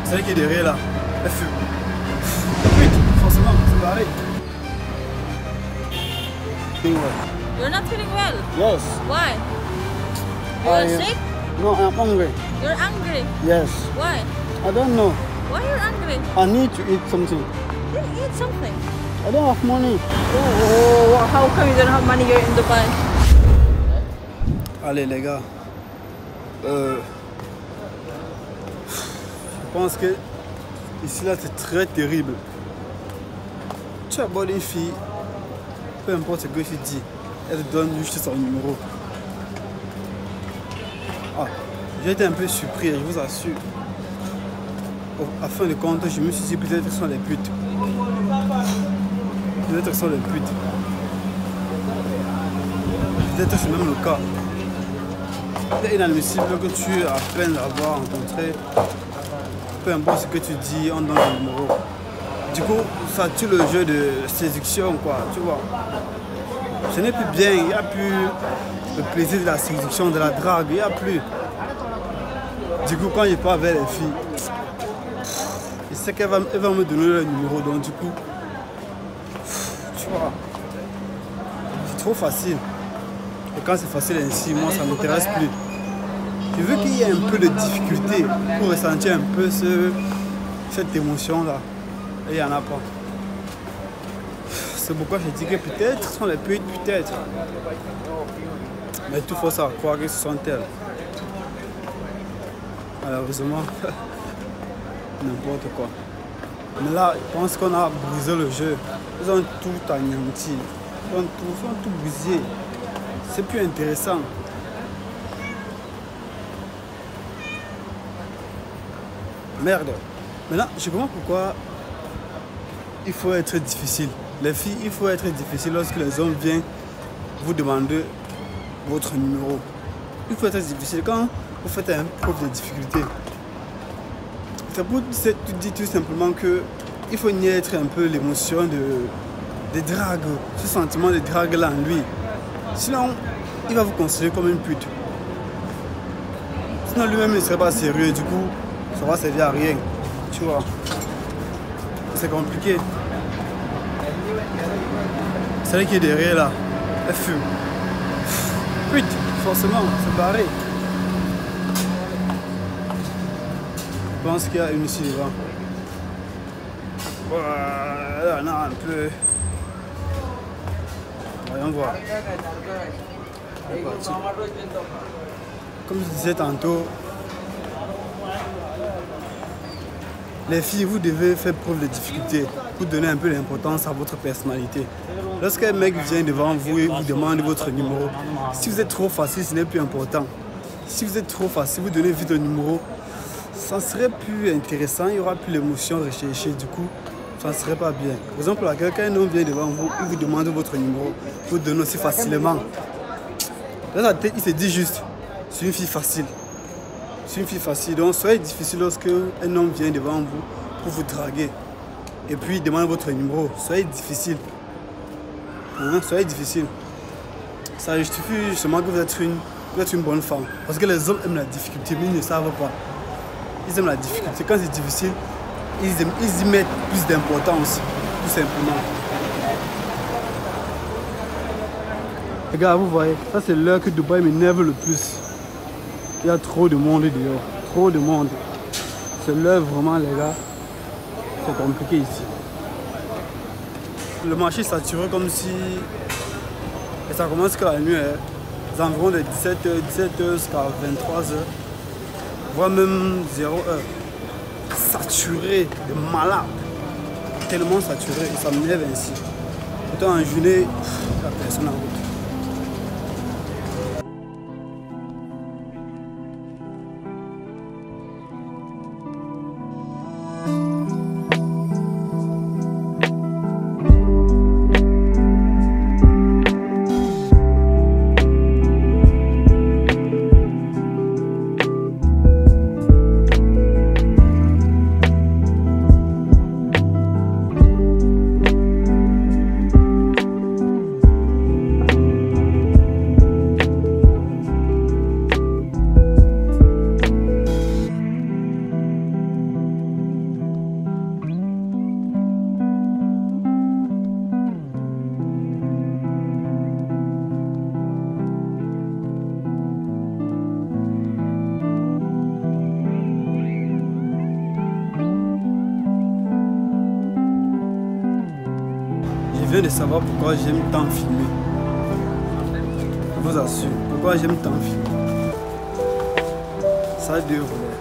C'est elle qui est derrière là. Elle fume. Oui, forcément, c'est pareil. You're not feeling well. Yes. Why? You're sick? No, I'm hungry. You're angry. Yes. Why? I don't know. Why you're angry? I need to eat something. You eat something. I don't have money. Oh, how come you don't have money? You're in Dubai. Allez les gars. Je pense que ici là c'est très terrible. Tu abordes une fille, peu importe ce que tu dis, elle te donne juste son numéro. Ah, j'ai été un peu surpris, je vous assure. À fin de compte, je me suis dit peut-être que ce sont les putes. Peut-être que ce sont les putes. Peut-être que c'est même le cas. C'est inadmissible que tu apprennes à avoir rencontré. Peu importe ce que tu dis, on donne le numéro. Du coup, ça tue le jeu de séduction, quoi, tu vois. Ce n'est plus bien, il n'y a plus le plaisir de la séduction, de la drague, il n'y a plus. Du coup, quand je pars vers les filles, je sais qu'elle va me donner le numéro, donc du coup, tu vois, c'est trop facile. Et quand c'est facile ainsi, moi ça ne m'intéresse plus. Je veux qu'il y ait un peu de difficulté pour ressentir un peu cette émotion-là. Et il n'y en a pas. C'est pourquoi je dis que peut-être ce sont les putes, peut-être. Mais tout force à croire que ce sont elles. Malheureusement, n'importe quoi. Mais là, je pense qu'on a brisé le jeu. Ils ont tout anéanti. Ils ont tout brisé. C'est plus intéressant. Merde. Maintenant, je comprends pourquoi il faut être difficile. Les filles, il faut être difficile lorsque les hommes viennent vous demander votre numéro. Il faut être difficile quand vous faites un preuve de difficulté. C'est pour te dire tout simplement que il faut naître un peu l'émotion de drague, ce sentiment de drague là en lui. Sinon, il va vous considérer comme une pute. Sinon, lui-même ne serait pas sérieux, du coup, ça va servir à rien. Tu vois. C'est compliqué. C'est elle qui est derrière là. Elle fume. Pute, forcément, c'est pareil. Je pense qu'il y a une ici devant. Voilà, non, un peu. Voyons voir. Comme je disais tantôt, les filles, vous devez faire preuve de difficulté pour donner un peu d'importance à votre personnalité. Lorsqu'un mec vient devant vous et vous demande votre numéro, si vous êtes trop facile, ce n'est plus important. Si vous êtes trop facile, vous donnez vite le numéro, ça serait plus intéressant, il n'y aura plus l'émotion recherchée, du coup, ça ne serait pas bien. Par exemple, quand un homme vient devant vous, il vous demande votre numéro, vous donnez aussi facilement. Dans sa tête, il se dit juste, c'est une fille facile. C'est une fille facile, donc soyez difficile lorsque un homme vient devant vous pour vous draguer. Et puis il demande votre numéro, soyez difficile. Hein? Soyez difficile. Ça justifie justement que vous êtes une bonne femme. Parce que les hommes aiment la difficulté, mais ils ne savent pas. Ils aiment la difficulté. Quand c'est difficile, ils y mettent plus d'importance, tout simplement. Les gars, vous voyez, ça c'est l'heure que Dubaï m'énerve le plus. Il y a trop de monde dehors, trop de monde. C'est l'heure vraiment, les gars. C'est compliqué ici. Le marché est saturé comme si... Et ça commence que la nuit, hein. C'est environ de 17h jusqu'à 23h. Voire même 0h. Saturé, de malade. Tellement saturé, et ça m'énerve ainsi. Pourtant en journée, il n'y a personne en route. viens de savoir pourquoi j'aime tant filmer. Je vous assure, pourquoi j'aime tant filmer. Ça a deux volets.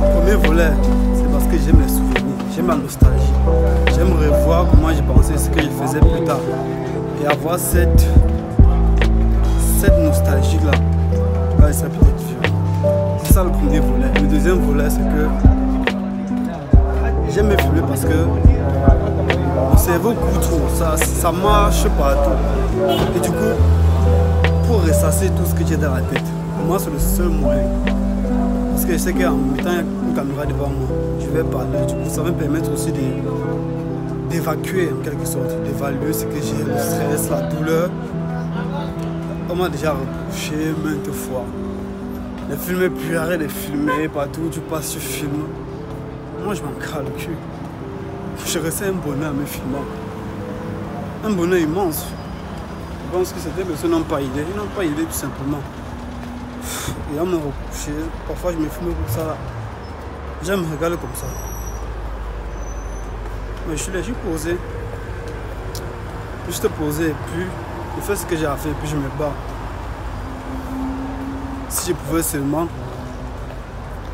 Le premier volet, c'est parce que j'aime les souvenirs, j'aime la nostalgie. J'aime revoir comment j'ai pensé ce que je faisais plus tard. Et avoir cette nostalgie-là, il serait peut-être vieux. C'est ça le premier volet. Le deuxième volet, c'est que j'aime me filmer parce que mon cerveau court trop, ça marche partout. Et du coup, pour ressasser tout ce que j'ai dans la tête, pour moi c'est le seul moyen. Parce que je sais qu'en mettant une caméra devant moi, je vais parler. Du coup, ça va me permettre aussi d'évacuer en quelque sorte, d'évaluer ce que j'ai, le stress, la douleur. On m'a déjà reproché maintes fois. De filmer plus, arrête de filmer partout, tu passes, tu filmes. Moi je m'en crale le cul. Je ressens un bonheur en me filmant. Un bonheur immense. Je pense que certaines personnes n'ont pas idée. Ils n'ont pas idée tout simplement. Et on me reproché. Parfois je me filme comme ça. J'aime me regarder comme ça. Mais je suis là, je suis posé. Juste posé et puis je fais ce que j'ai à faire et puis je me bats. Si je pouvais seulement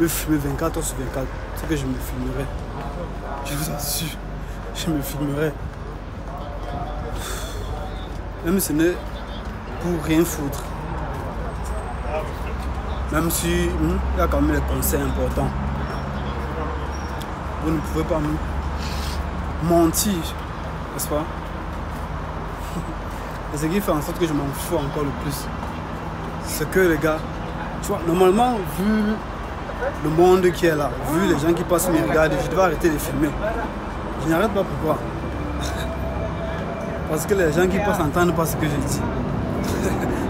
me filmer 24 heures sur 24, c'est que je me filmerais. Je vous assure, je me filmerais. Même si ce n'est pour rien foutre. Même si il y a quand même des conseils importants. Vous ne pouvez pas me mentir, n'est-ce pas? Et ce qui fait en sorte que je m'en fous encore le plus, c'est que les gars, tu vois, normalement, vu le monde qui est là, vu les gens qui passent me regarder, je dois arrêter de filmer. Je n'arrête pas, pourquoi? Parce que les gens qui passent n'entendent pas ce que je dis.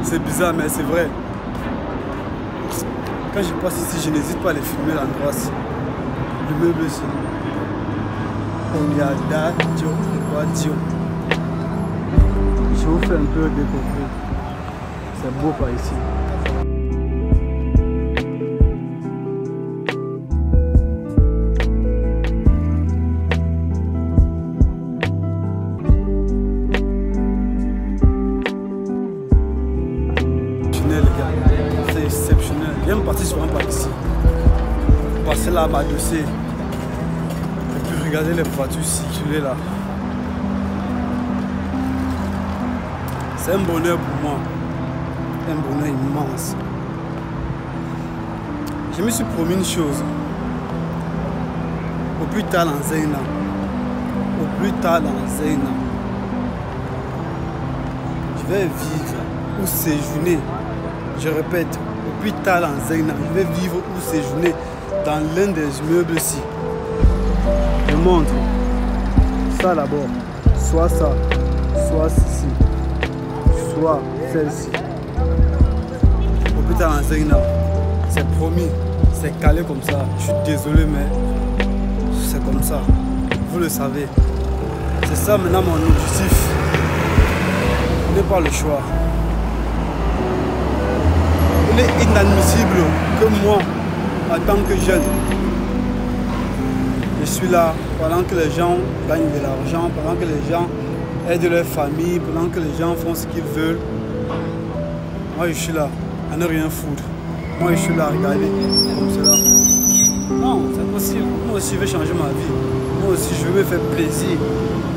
C'est bizarre, mais c'est vrai. Quand je passe ici, je n'hésite pas à les filmer l'endroit-ci. Le meuble ici. Je vous fais un peu découvrir. C'est beau par ici. C'est exceptionnel. J'aime partir souvent par ici. Passer là à m'adosser. Et puis regarder les voitures circuler là. C'est un bonheur pour moi. Un bonheur immense. Je me suis promis une chose. Au plus tard dans un an. Au plus tard dans un an. Je vais vivre ou séjourner. Je répète, au plus tard dans un an, je vais vivre ou séjourner dans l'un des immeubles ici. Je montre ça d'abord, soit ça, soit ceci, soit celle-ci. Au plus tard dans un an, c'est promis, c'est calé comme ça. Je suis désolé, mais c'est comme ça. Vous le savez. C'est ça maintenant mon objectif. Je n'ai pas le choix. Il est inadmissible que moi, en tant que jeune, je suis là pendant que les gens gagnent de l'argent, pendant que les gens aident leur famille, pendant que les gens font ce qu'ils veulent. Moi, je suis là à ne rien foutre. Moi, je suis là à regarder comme cela. Non, c'est possible. Moi aussi, je vais changer ma vie. Moi aussi, je vais me faire plaisir.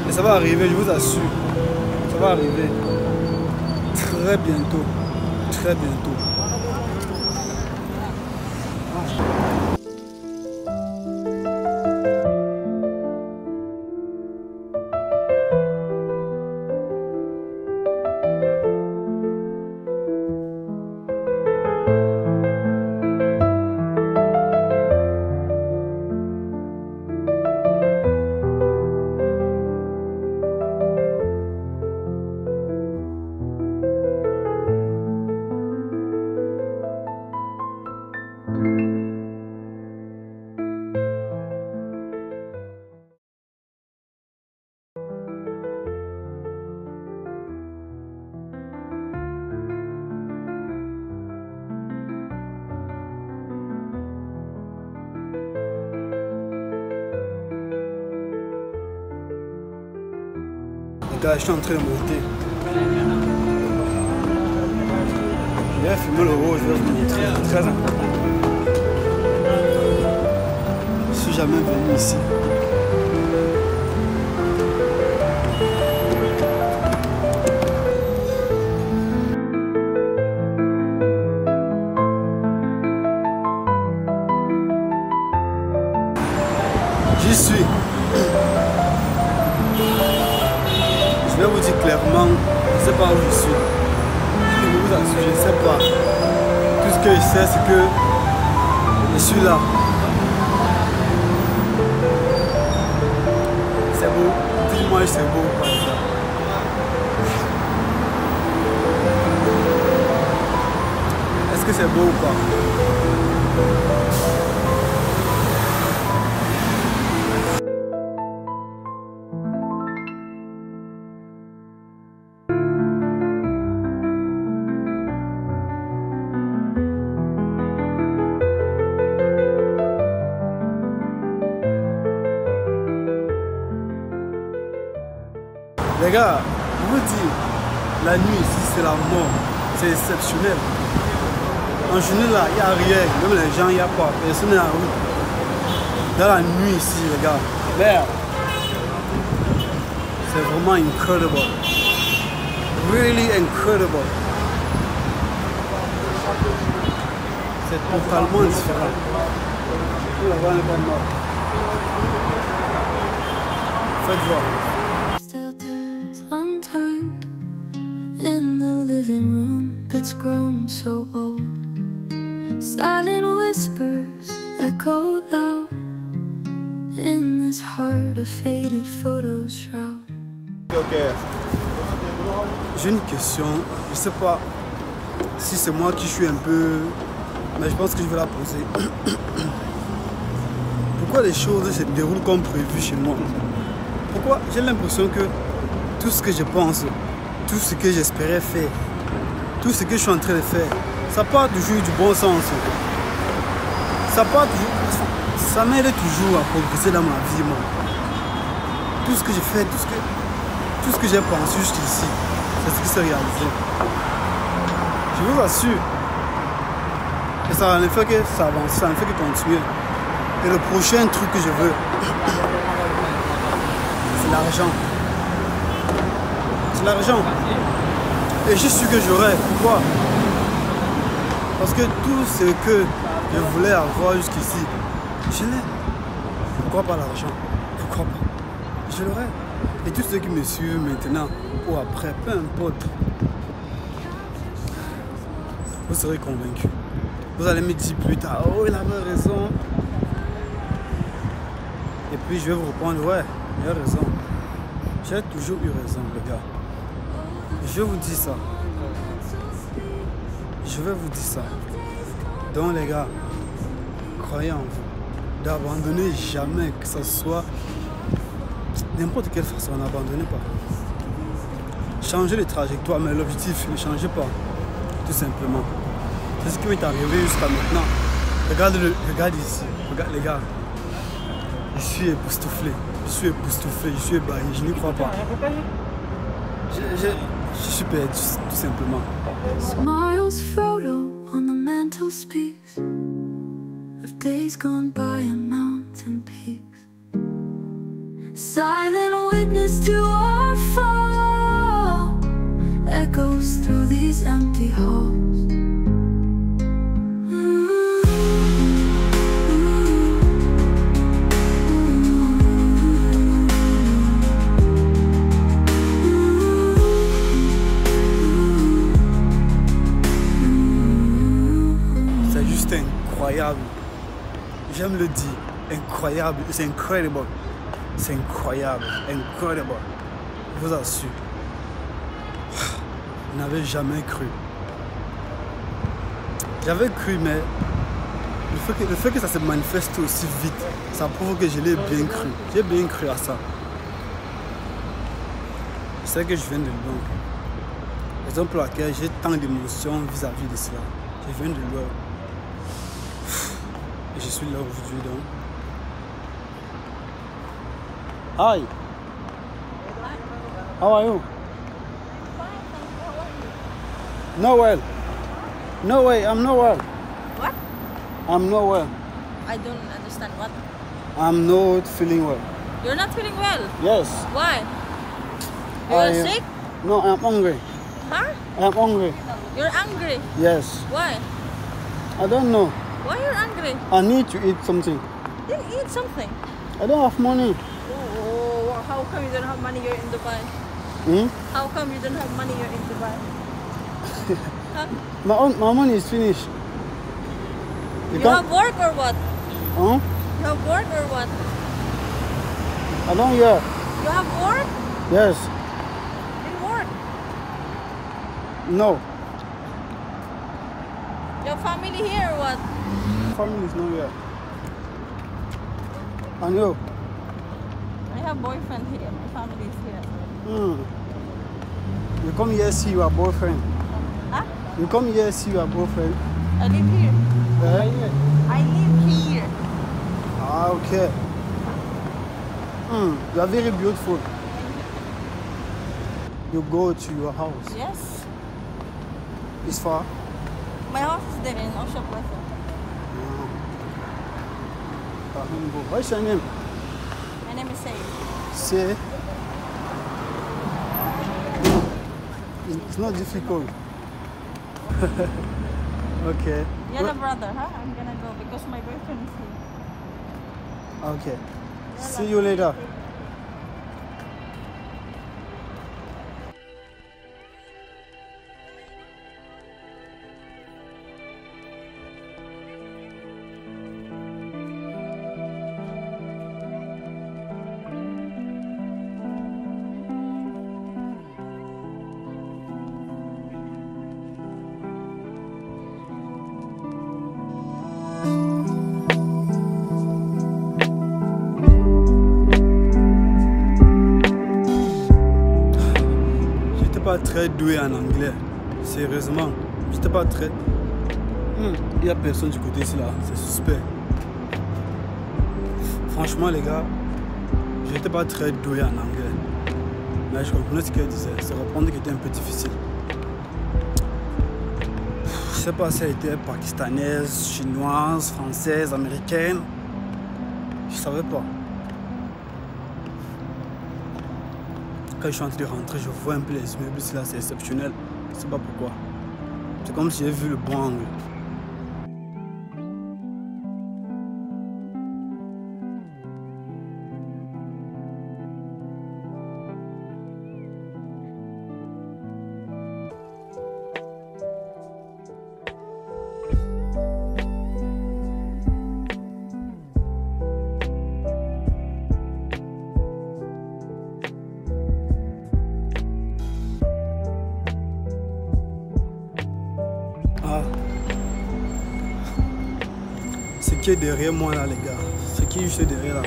Et ça va arriver, je vous assure. Ça va arriver très bientôt. Très bientôt. Gars, je suis en train de monter. Je vais filmer le haut, je vais vous montrer. C'est très important. Je suis jamais venu ici. J'y suis. Je vais vous dire clairement, je ne sais pas où je suis. Je vous assure, je ne sais pas. Tout ce que je sais, c'est que je suis là. C'est beau. Dis-moi si c'est beau ou pas ça. Est-ce que c'est beau ou pas? Les gars, je vous dis, la nuit ici c'est la mort, c'est exceptionnel. En journée là, il n'y a rien, même les gens, il n'y a pas, personne n'est en route. Dans la nuit ici, les gars, merde, c'est vraiment incredible. Really incredible. C'est totalement différent. La voix n'est pas morte. Faites voir. Unturned in the living room, it's grown so old. Silent whispers echo loud in this heart of faded photo shroud. Ok. J'ai une question, je sais pas si c'est moi qui suis un peu, mais je pense que je vais la poser. Pourquoi les choses se déroulent comme prévu chez moi? Pourquoi j'ai l'impression que tout ce que je pense, tout ce que j'espérais faire, tout ce que je suis en train de faire, ça part toujours du bon sens. Ça part toujours, ça m'aide toujours à progresser dans ma vie, moi. Tout ce que j'ai fait, tout ce que j'ai pensé jusqu'ici, c'est ce qui s'est réalisé. Je vous assure. Et ça ne fait que ça avance, ça ne fait que continuer. Et le prochain truc que je veux, c'est l'argent. C'est l'argent. Et je suis que j'aurai. Pourquoi? Parce que tout ce que je voulais avoir jusqu'ici, je l'ai. Pourquoi pas l'argent? Pourquoi pas? Je l'aurai. Et tous ceux qui me suivent maintenant ou après, peu importe, vous serez convaincus. Vous allez me dire plus tard, oh il avait raison. Et puis je vais vous répondre, ouais, il a raison. J'ai toujours eu raison, les gars. Je vous dis ça. Je vais vous dire ça. Donc les gars, croyez en vous. D'abandonner jamais, que ce soit n'importe quelle façon, n'abandonnez pas. Changez de trajectoire, mais l'objectif, ne changez pas. Tout simplement. C'est ce qui m'est arrivé jusqu'à maintenant. Regarde ici. Regarde les gars. Je suis époustouflé. Je suis époustouflé. Je suis ébahi. Je n'y crois pas. Je suis perdu, tout simplement. Smiles photo on the mantle speaks of days gone by and mountain peaks. Silent witness to our fall echoes through these empty halls. C'est juste incroyable. J'aime le dire. Incroyable. C'est incredible. C'est incroyable. Incredible. Je vous assure. Je n'avais jamais cru. J'avais cru, mais le fait que ça se manifeste aussi vite, ça prouve que je l'ai bien cru. J'ai bien cru à ça. Je sais que je viens de loin. Raison pour laquelle j'ai tant d'émotions vis-à-vis de cela. Je viens de loin. Et je suis là aujourd'hui donc. Aïe! How are you? Fine, thank you. How are you? No well. No way, I'm not well. What? I'm not well. I don't understand what. I'm not feeling well. You're not feeling well. Yes. Why? You I- are sick? No, I'm hungry. Huh? I'm hungry. You're angry. Yes. Why? I don't know. Why you're angry? I need to eat something. Then eat something. I don't have money. Oh, how come you don't have money? You're in Dubai. Hmm? How come you don't have money? You're in Dubai. Huh? My money is finished. You can't- have work or what? Huh? You have work or what? I don't hear. You have work? Yes. In work. No. Your family here or what? Family is not here. I know. I have boyfriend here. My family is here. You come here see your boyfriend. Huh? You come here see your boyfriend. I live here. Eh? I live here. Ah, okay. You are very beautiful. You go to your house. Yes. It's far. My house is there in Osha Plaza. What's your name? My name is Sayed. Say. It's not difficult. Okay. You're the brother, huh? I'm gonna go because my boyfriend is here. Okay. See you later. J'étais pas très doué en anglais. Sérieusement. J'étais pas très. Il n'y a personne du côté ici là. C'est suspect. Franchement, les gars, j'étais pas très doué en anglais. Mais je comprenais ce qu'elle disait. C'est reprendre qui était un peu difficile. Je sais pas si elle était pakistanaise, chinoise, française, américaine. Je savais pas. Quand je suis en train de rentrer, je vois un peu les immeubles ici là, c'est exceptionnel. Je sais pas pourquoi. C'est comme si j'ai vu le bon angle. Ah. Ce qui est derrière moi là, les gars, ce qui est juste derrière là,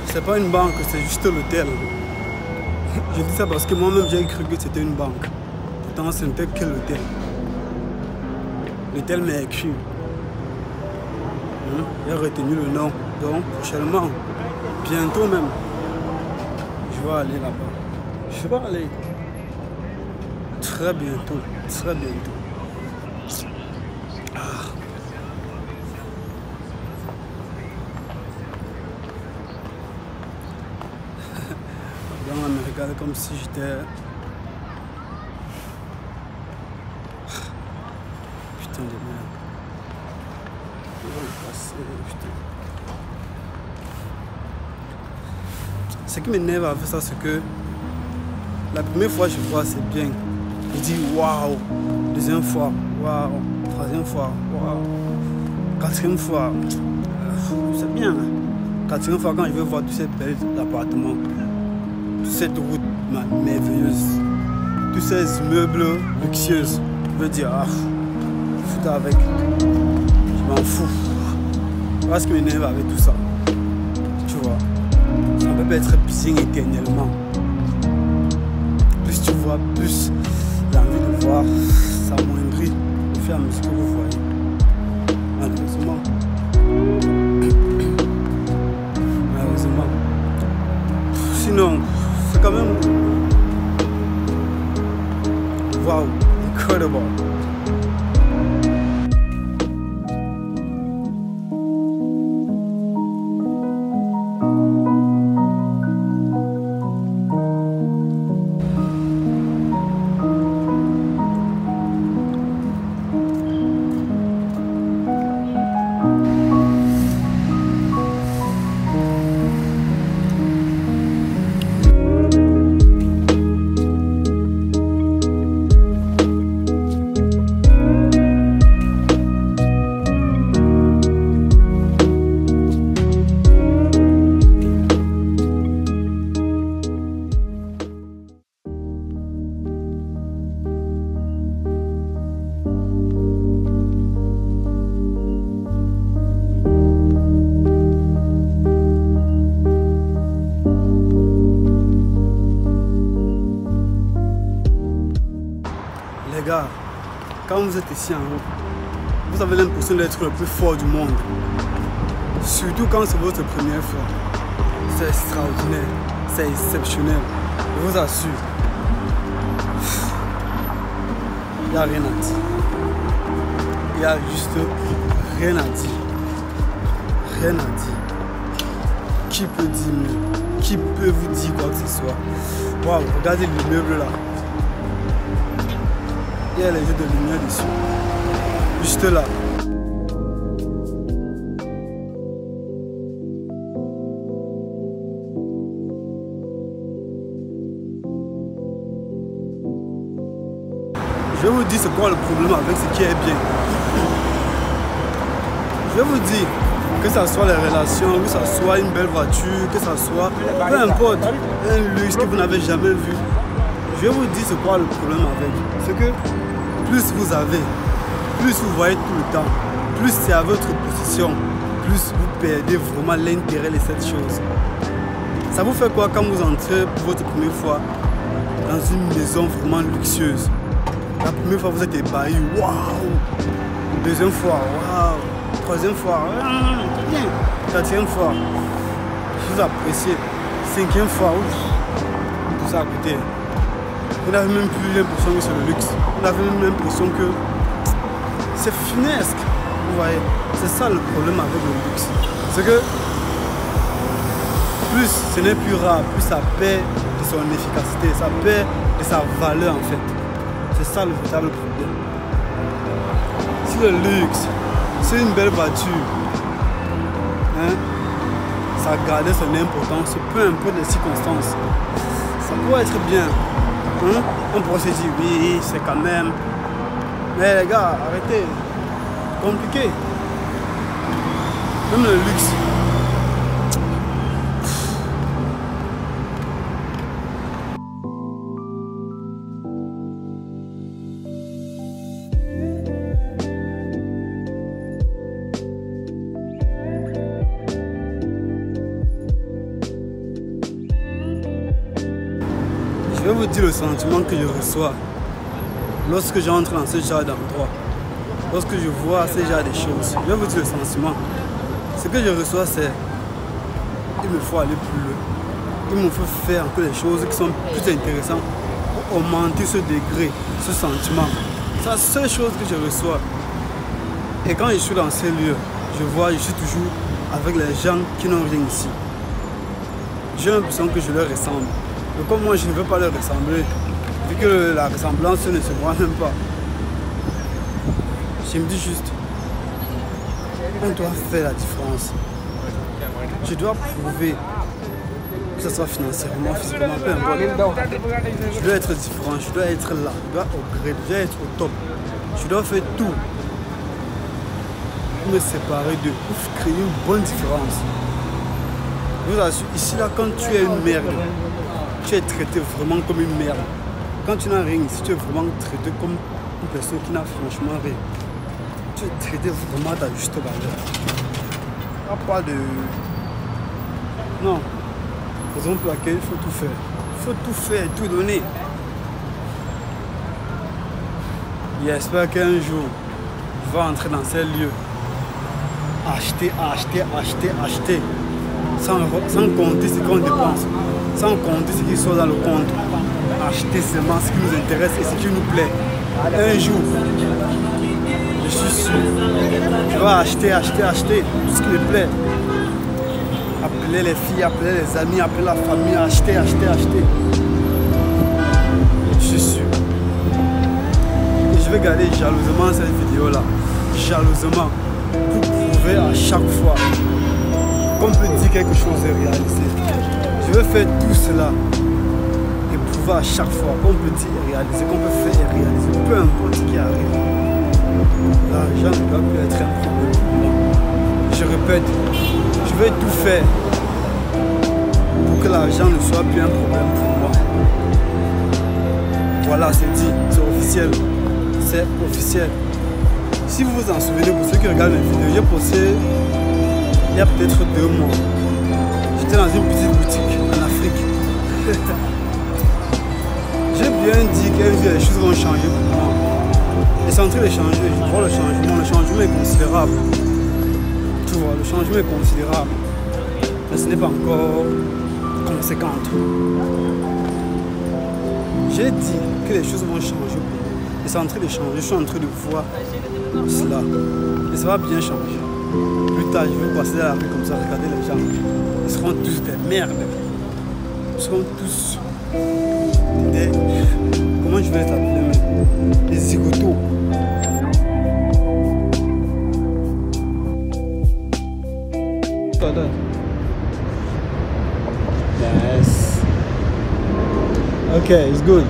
c'est pas une banque, c'est juste l'hôtel. Je dis ça parce que moi-même j'ai cru que c'était une banque. Pourtant ce n'était que l'hôtel. L'hôtel Mercure. J'ai retenu le nom. Donc prochainement, bientôt même, je vais aller là-bas. Je vais aller très bientôt, très bientôt. On me regardait comme si j'étais... Putain de merde. Putain. Ce qui m'énerve avec ça, c'est que la première fois je vois, c'est bien. Je dis waouh. Deuxième fois, waouh. Troisième fois, waouh. Quatrième fois, c'est bien. Quatrième fois, quand je vais voir tous ces belles appartements, toute cette route merveilleuse, tous ces immeubles luxueux, je veux dire, foutre avec, je m'en fous. Voilà ce qui m'énerve avec tout ça. Tu vois, ça ne peut pas être bien éternellement. Plus tu vois, plus l'envie de voir s'amoindrit au fur et à mesure que vous voyez. Malheureusement. Malheureusement. Sinon, c'est quand même vous êtes ici en haut, vous avez l'impression d'être le plus fort du monde. Surtout quand c'est votre première fois. C'est extraordinaire, c'est exceptionnel. Je vous assure. Il n'y a rien à dire. Il n'y a juste rien à dire. Rien à dire. Qui peut dire mieux? Qui peut vous dire quoi que ce soit? Waouh, regardez l'immeuble là. Il y a les jeux de lumière dessus. Juste là. Je vais vous dire c'est quoi le problème avec ce qui est bien. Je vais vous dire, que ce soit les relations, que ce soit une belle voiture, que ce soit, peu importe, un luxe que vous n'avez jamais vu. Je vais vous dire c'est quoi le problème avec. C'est que plus vous avez, plus vous voyez tout le temps, plus c'est à votre position, plus vous perdez vraiment l'intérêt de cette chose. Ça vous fait quoi quand vous entrez pour votre première fois dans une maison vraiment luxueuse? La première fois, vous êtes ébahi, waouh! Deuxième fois, waouh! Troisième fois, bien! Quatrième fois, vous appréciez. Cinquième fois, ouf! Tout ça à côté. Vous n'avez même plus l'impression que c'est le luxe. Vous avez même l'impression que c'est finesque. Vous voyez? C'est ça le problème avec le luxe. C'est que plus ce n'est plus rare, plus ça perd de son efficacité, ça perd de sa valeur en fait. C'est ça le véritable problème. Si le luxe, c'est une belle voiture, hein, ça gardait son importance, peu importe les circonstances. Ça pourrait être bien. Hein? On pourrait se dire oui, c'est quand même. Mais les gars, arrêtez. Compliqué. Même le luxe. Je vais vous dire le sentiment que je reçois lorsque j'entre dans ce genre d'endroit, lorsque je vois ce genre de choses. Je vais vous dire le sentiment. Ce que je reçois, c'est il me faut aller plus loin. Il me faut faire encore des choses qui sont plus intéressantes pour augmenter ce degré, ce sentiment. C'est la seule chose que je reçois. Et quand je suis dans ces lieux, je suis toujours avec les gens qui n'ont rien ici. J'ai l'impression que je leur ressemble. Mais comme moi je ne veux pas leur ressembler, vu que la ressemblance ne se voit même pas, je me dis juste, on doit faire la différence. Je dois prouver, que ce soit financièrement, physiquement, peu importe. Je dois être différent, je dois être là, je dois upgrade, je dois être au top. Je dois faire tout pour me séparer d'eux, pour créer une bonne différence. Je vous assure, ici là, quand tu es une merde, tu es traité vraiment comme une merde. Quand tu n'as rien ici, tu es vraiment traité comme une personne qui n'a franchement rien. Tu es traité vraiment à ta juste valeur. Il n'y a pas de... Non. Raison pour laquelle il faut tout faire. Il faut tout faire, tout donner. J'espère qu'un jour, je vais entrer dans ces lieux. Acheter, acheter, acheter, acheter. Sans compter ce qu'on dépense. Sans compter ce qui sort dans le compte. Acheter seulement ce qui nous intéresse et ce qui nous plaît. Un jour, je suis sûr, je vais acheter, acheter, acheter tout ce qui me plaît. Appeler les filles, appeler les amis, appeler la famille, acheter, acheter, acheter. Je suis sûr. Et je vais garder jalousement cette vidéo-là. Jalousement. Pour prouver à chaque fois qu'on peut dire quelque chose est réalisé. Je vais faire tout cela et prouver à chaque fois qu'on peut dire et réaliser, qu'on peut faire et réaliser, peu importe ce qui arrive. L'argent ne doit plus être un problème pour moi. Je répète, je vais tout faire pour que l'argent ne soit plus un problème pour moi. Voilà, c'est dit, c'est officiel. C'est officiel. Si vous vous en souvenez, pour ceux qui regardent mes vidéos, j'ai posté il y a peut-être 2 mois. J'étais dans une petite boutique en Afrique. J'ai bien dit qu'un jour les choses vont changer pour moi. Et c'est en train de changer, je vois le changement est considérable. Tu vois, le changement est considérable. Mais ce n'est pas encore conséquent. J'ai dit que les choses vont changer. Et c'est en train de changer, je suis en train de voir cela. Et ça va bien changer. Plus tard, je vais passer dans la rue comme ça, regarder les gens. Ils seront tous des merdes. Ils seront tous des... Comment je vais les appeler? Des zigotos. Yes. Okay, it's good.